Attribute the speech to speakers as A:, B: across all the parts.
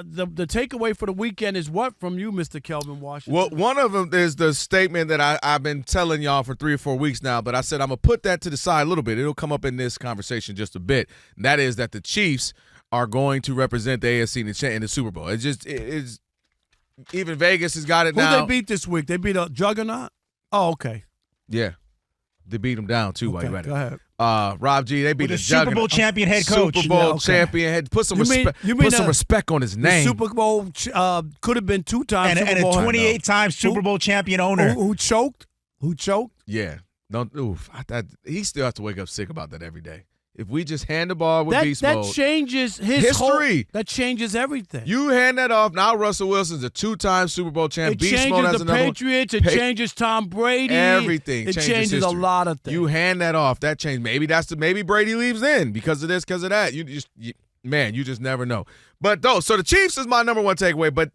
A: the takeaway for the weekend is what from you, Mr. Kelvin Washington?
B: Well, one of them is the statement that I've been telling y'all for 3 or 4 weeks now, but I said I'm going to put that to the side a little bit. It'll come up in this conversation just a bit. And that is that the Chiefs are going to represent the AFC in the Super Bowl. It's even Vegas has got it now.
A: Who they beat this week? They beat a juggernaut? Oh, okay.
B: Yeah. They beat them down, too, while you're at it.
A: Go ahead.
B: Rob G, they beat
C: a Super Bowl champion head coach.
B: Super Bowl champion head. Put some respect on his name.
A: The Super Bowl could have been 2 times.
C: And a 28-time Super Bowl champion owner.
A: Who choked? Who choked?
B: Yeah. He still has to wake up sick about that every day. If we just hand the ball with beast mode.
A: That changes his
B: history.
A: That changes everything.
B: You hand that off. Now Russell Wilson's a 2-time Super Bowl champ.
A: It changes the Patriots. It changes Tom Brady.
B: Everything.
A: It changes a lot of things.
B: You hand that off. That change. Maybe Brady leaves in because of this, because of that. You just never know. But so the Chiefs is my number one takeaway. But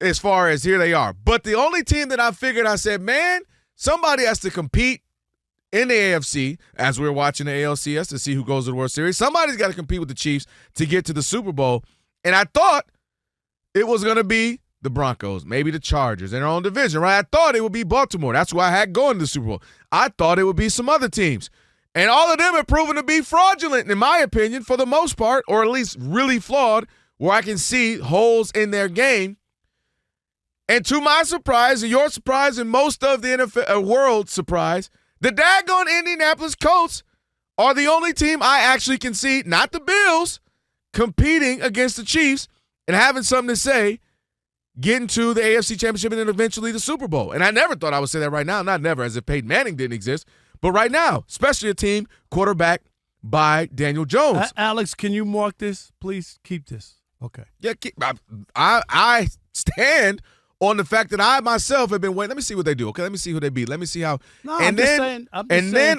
B: as far as here they are. But the only team that I said, man, somebody has to compete in the AFC, as we're watching the ALCS to see who goes to the World Series. Somebody's got to compete with the Chiefs to get to the Super Bowl. And I thought it was going to be the Broncos, maybe the Chargers in their own division, right? I thought it would be Baltimore. That's why I had going to the Super Bowl. I thought it would be some other teams. And all of them have proven to be fraudulent, in my opinion, for the most part, or at least really flawed, where I can see holes in their game. And to my surprise, and your surprise, and most of the NFL world surprise, the daggone Indianapolis Colts are the only team I actually can see, not the Bills, competing against the Chiefs and having something to say, getting to the AFC Championship and then eventually the Super Bowl. And I never thought I would say that right now. Not never, as if Peyton Manning didn't exist. But right now, especially a team quarterbacked by Daniel Jones.
A: Alex, can you mark this? Please keep this. Okay.
B: Yeah, I stand on the fact that I myself have been waiting. Let me see what they do. Okay, let me see who they beat. Let me see how.
A: No,
B: then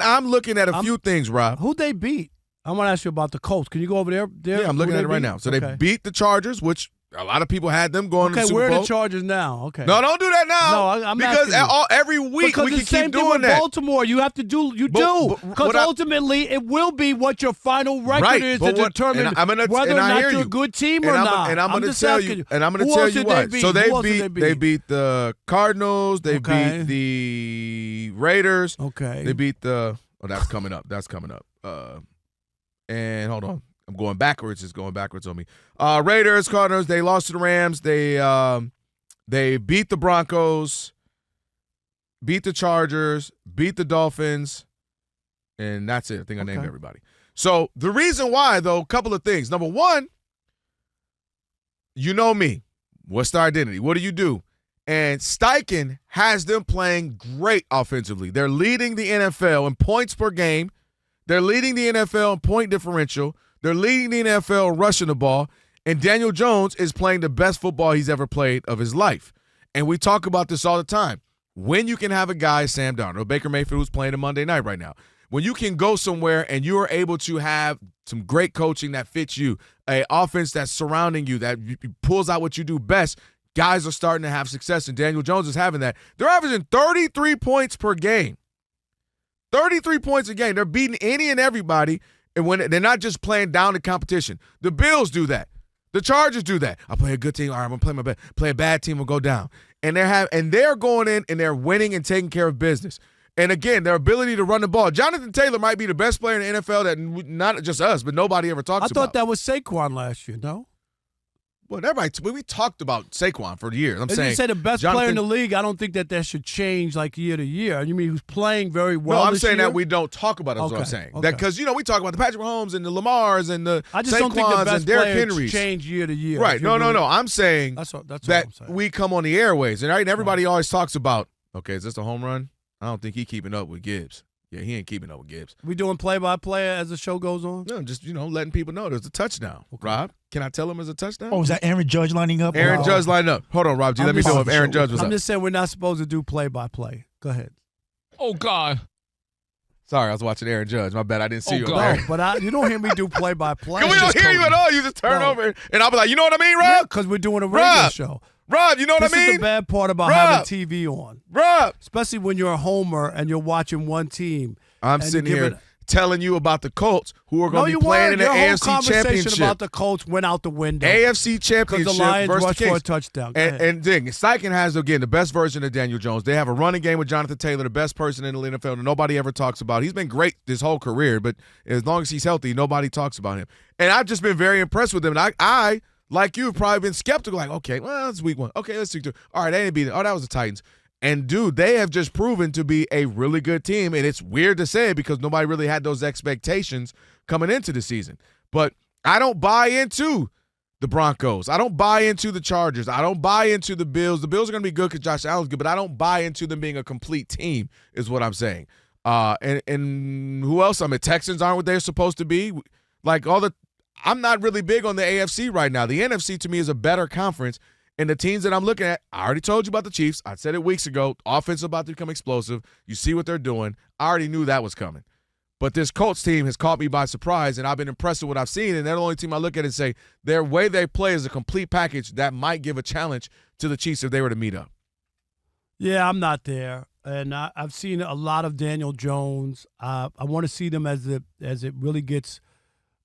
B: I'm looking at a few things, Rob.
A: Who they beat? I want to ask you about the Colts. Can you go over there?
B: Yeah, I'm looking at it right now. So they beat the Chargers, which a lot of people had them going to the Super Bowl.
A: Okay, where are the Chargers now? Okay.
B: No, don't do that now.
A: No, I'm
B: because every week we can keep doing that.
A: Baltimore, you have to do. Because ultimately, it will be what your final record is to determine whether or not you're a good team or not.
B: And I'm going to tell you. And I'm going to tell you what. So they beat the Cardinals. They beat the Raiders.
A: Okay.
B: They beat the. Oh, that's coming up. And hold on. I'm going backwards. It's going backwards on me. Raiders, Cardinals, they lost to the Rams. They beat the Broncos, beat the Chargers, beat the Dolphins, and that's it. I think I named everybody. So the reason why, though, a couple of things. Number one, you know me. What's the identity? What do you do? And Steichen has them playing great offensively. They're leading the NFL in points per game. They're leading the NFL in point differential. They're leading the NFL rushing the ball, and Daniel Jones is playing the best football he's ever played of his life. And we talk about this all the time. When you can have a guy, Sam Darnold, or Baker Mayfield, who's playing a Monday night right now, when you can go somewhere and you are able to have some great coaching that fits you, an offense that's surrounding you, that pulls out what you do best, guys are starting to have success, and Daniel Jones is having that. They're averaging 33 points per game. 33 points a game. They're beating any and everybody. And when they're not just playing down the competition. The Bills do that. The Chargers do that. I play a good team. All right, I'm gonna play a bad team. Will go down. And they're going in and they're winning and taking care of business. And again, their ability to run the ball. Jonathan Taylor might be the best player in the NFL that not just us, but nobody ever talks about.
A: I thought that was Saquon last year. No.
B: Well, we talked about Saquon for years. I'm saying
A: you say the best player in the league. I don't think that should change like year to year. You mean who's playing very well?
B: No, I'm saying
A: year?
B: that we don't talk about it. That's what I'm saying. That because we talk about the Patrick Mahomes and the Lamars and the
A: I just don't think the best
B: players
A: change year to year.
B: Right? No. I'm saying
A: that's what I'm
B: saying. We come on the airways and everybody always talks about. Okay, is this a home run? I don't think he's keeping up with Gibbs. Yeah, he ain't keeping up with Gibbs.
A: We doing play-by-play as the show goes on?
B: No, just, letting people know there's a touchdown. Okay. Rob, can I tell him there's a touchdown?
C: Oh, is that Aaron Judge lining up?
B: Aaron Judge lining up. Hold on, Rob G. Let me know if Aaron Judge was up.
A: I'm just saying we're not supposed to do play-by-play. Go ahead.
D: Oh, God.
B: Sorry, I was watching Aaron Judge. My bad, I didn't see you.
A: No, but you don't hear me do play-by-play.
B: We don't hear you at all. You just turn over, and I'll be like, you know what I mean, Rob?
A: Yeah, because we're doing a radio show.
B: Rob, you know what I mean?
A: This is the bad part about having TV on.
B: Rob.
A: Especially when you're a homer and you're watching one team.
B: I'm sitting here telling you about the Colts, who are going to be playing in the AFC Championship.
A: Your whole conversation about the Colts went out the window.
B: AFC Championship
A: because the Lions
B: versus
A: rushed
B: the Kings.
A: for a touchdown.
B: And Steichen has, again, the best version of Daniel Jones. They have a running game with Jonathan Taylor, the best person in the NFL that nobody ever talks about. He's been great this whole career, but as long as he's healthy, nobody talks about him. And I've just been very impressed with him. And I like you, have probably been skeptical, like, okay, well, it's week 1. Okay, let's see. All right, they didn't beat it. Oh, that was the Titans. And, dude, they have just proven to be a really good team. And it's weird to say because nobody really had those expectations coming into the season. But I don't buy into the Broncos. I don't buy into the Chargers. I don't buy into the Bills. The Bills are going to be good because Josh Allen's good, but I don't buy into them being a complete team is what I'm saying. And who else? I mean, Texans aren't what they're supposed to be. Like I'm not really big on the AFC right now. The NFC to me is a better conference. And the teams that I'm looking at, I already told you about the Chiefs. I said it weeks ago. Offense about to become explosive. You see what they're doing. I already knew that was coming. But this Colts team has caught me by surprise, and I've been impressed with what I've seen. And they're the only team I look at and say their way they play is a complete package that might give a challenge to the Chiefs if they were to meet up.
A: Yeah, I'm not there. And I've seen a lot of Daniel Jones. I want to see them as it really gets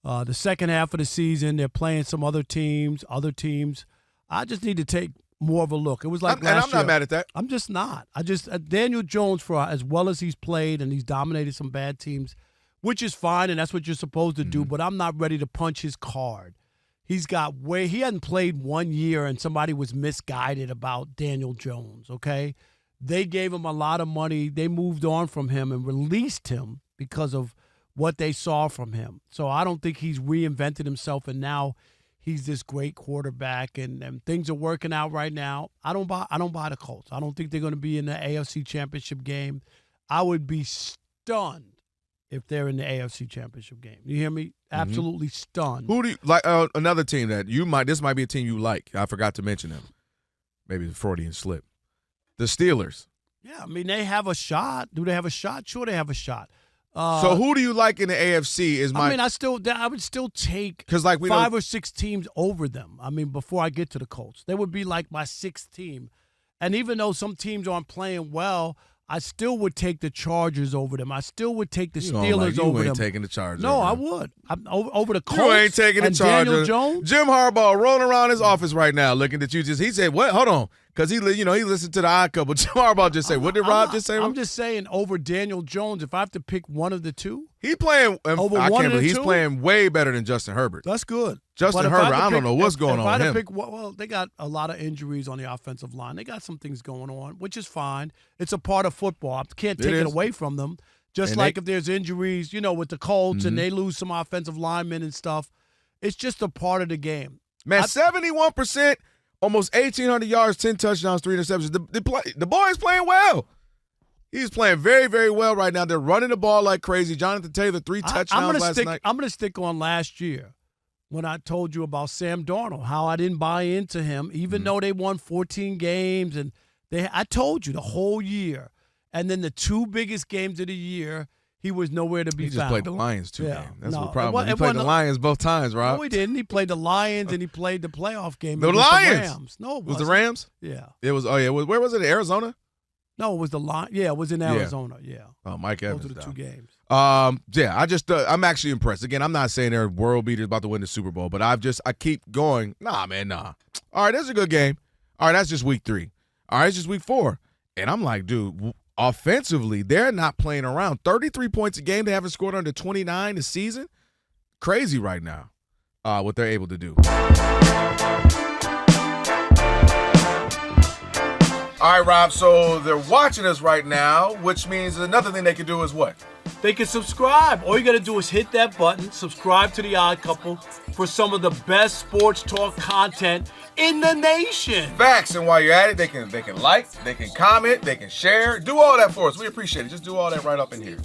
A: the second half of the season. They're playing some other teams. I just need to take more of a look. It was like last year.
B: And I'm not mad at that.
A: I'm just not. Daniel Jones, for as well as he's played and he's dominated some bad teams, which is fine, and that's what you're supposed to do, but I'm not ready to punch his card. He hadn't played 1 year, and somebody was misguided about Daniel Jones, okay? They gave him a lot of money. They moved on from him and released him because of what they saw from him. So I don't think he's reinvented himself, and now he's this great quarterback, and things are working out right now. I don't buy the Colts. I don't think they're going to be in the AFC Championship game. I would be stunned if they're in the AFC Championship game. You hear me? Absolutely stunned.
B: Who do you like? Another team that you might. This might be a team you like. I forgot to mention them. Maybe the Freudian slip. The Steelers.
A: Yeah, I mean they have a shot. Do they have a shot? Sure, they have a shot.
B: So who do you like in the AFC?
A: I would still take 5 or 6 teams over them. I mean, before I get to the Colts, they would be like my 6th team. And even though some teams aren't playing well, I still would take the Chargers over them. I still would take the Steelers over them.
B: You ain't taking the Chargers.
A: No, I would. Over the Colts.
B: You ain't taking the Chargers.
A: Daniel Jones.
B: Jim Harbaugh rolling around his office right now, looking at you. He said, "What? Hold on." Because he listened to the Odd Couple. Jim Harbaugh just said, "What did Rob just say?"
A: I'm just saying over Daniel Jones. If I have to pick one of the two,
B: he's playing. He's playing way better than Justin Herbert.
A: That's good.
B: Justin Herbert, I don't know what's going on with him.
A: Well, they got a lot of injuries on the offensive line. They got some things going on, which is fine. It's a part of football. I can't take it away from them. If there's injuries, with the Colts and they lose some offensive linemen and stuff, it's just a part of the game.
B: Man, 71%. Almost 1,800 yards, 10 touchdowns, 3 interceptions. The boy is playing well. He's playing very, very well right now. They're running the ball like crazy. Jonathan Taylor, 3 touchdowns last night.
A: I'm going to stick on last year when I told you about Sam Darnold, how I didn't buy into him, even though they won 14 games. And I told you the whole year. And then the 2 biggest games of the year, he was nowhere to be found.
B: He just played the Lions too, man. That's the problem. He played the Lions both times, Rob.
A: No, he didn't. He played the Lions and he played the playoff game.
B: The Lions.
A: The Rams. No, it
B: was the Rams?
A: Yeah.
B: It was. Oh yeah. Where was it? Arizona?
A: No, it was the Lions. Yeah, it was in Arizona. Yeah.
B: Oh, Mike Evans.
A: Those are the 2 games.
B: Yeah. I'm actually impressed. Again, I'm not saying they're world beaters about to win the Super Bowl, but I keep going. Nah, man, nah. All right, that's a good game. All right, that's just week 3. All right, it's just week 4, and I'm like, dude. Offensively, they're not playing around. 33 points a game. They haven't scored under 29 this season. Crazy right now, what they're able to do. All right, Rob, so they're watching us right now, which means another thing they can do is what?
A: They can subscribe. All you got to do is hit that button, subscribe to The Odd Couple for some of the best sports talk content in the nation.
B: Facts. And while you're at it, they can like, they can comment, they can share. Do all that for us. We appreciate it. Just do all that right up in here.